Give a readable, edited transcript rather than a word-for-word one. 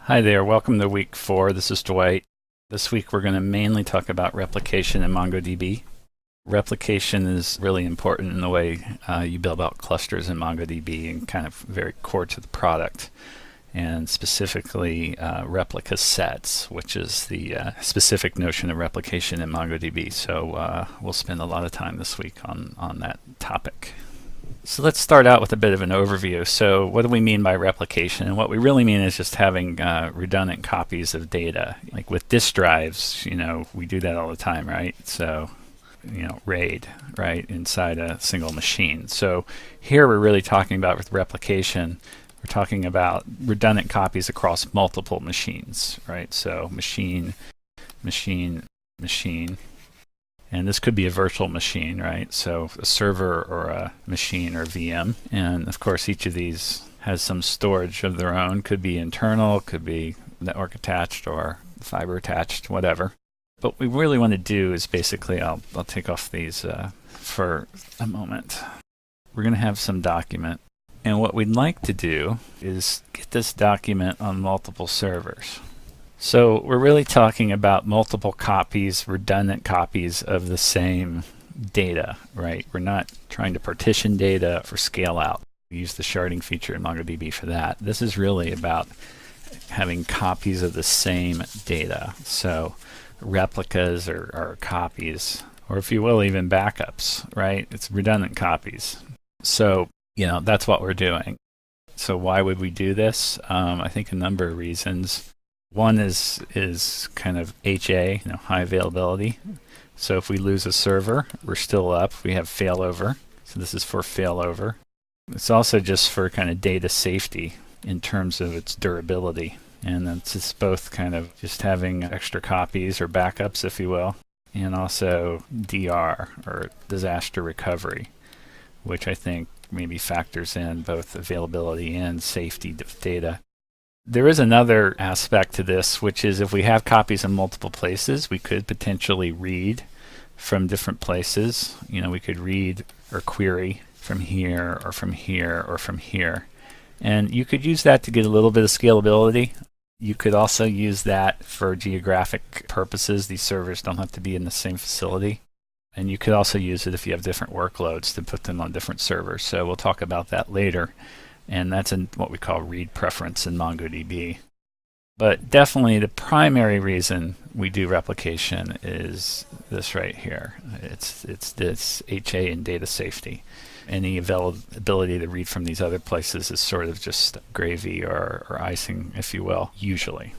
Hi there, welcome to week 4. This is Dwight. This week we're going to mainly talk about replication in MongoDB. Replication is really important in the way you build out clusters in MongoDB and kind of very core to the product. And specifically replica sets, which is the specific notion of replication in MongoDB. So we'll spend a lot of time this week on that topic. So let's start out with a bit of an overview. So what do we mean by replication? And what we really mean is just having redundant copies of data. Like with disk drives, we do that all the time, right? So, RAID, right, inside a single machine. So here we're really talking about with replication, we're talking about redundant copies across multiple machines, right? So machine, machine, machine. And this could be a virtual machine, right? So a server or a machine or VM. And of course, each of these has some storage of their own. Could be internal, could be network attached or fiber attached, whatever. But what we really want to do is basically, I'll take off these for a moment. We're going to have some document. And what we'd like to do is get this document on multiple servers. So we're really talking about multiple copies, redundant copies of the same data, right? We're not trying to partition data for scale out. We use the sharding feature in MongoDB for that. This is really about having copies of the same data. So replicas are copies, or if you will, even backups, right? It's redundant copies. So, that's what we're doing. So why would we do this? I think a number of reasons. One is kind of HA, high availability. So if we lose a server, we're still up. We have failover. So this is for failover. It's also just for kind of data safety in terms of its durability. And it's just both kind of just having extra copies or backups, if you will, and also DR or disaster recovery, which I think maybe factors in both availability and safety of data. There is another aspect to this, which is if we have copies in multiple places, we could potentially read from different places. We could read or query from here or from here or from here. And you could use that to get a little bit of scalability. You could also use that for geographic purposes. These servers don't have to be in the same facility. And you could also use it if you have different workloads to put them on different servers. So we'll talk about that later. And that's in what we call read preference in MongoDB. But definitely the primary reason we do replication is this right here. It's this HA and data safety. Any availability to read from these other places is sort of just gravy or icing, if you will, usually.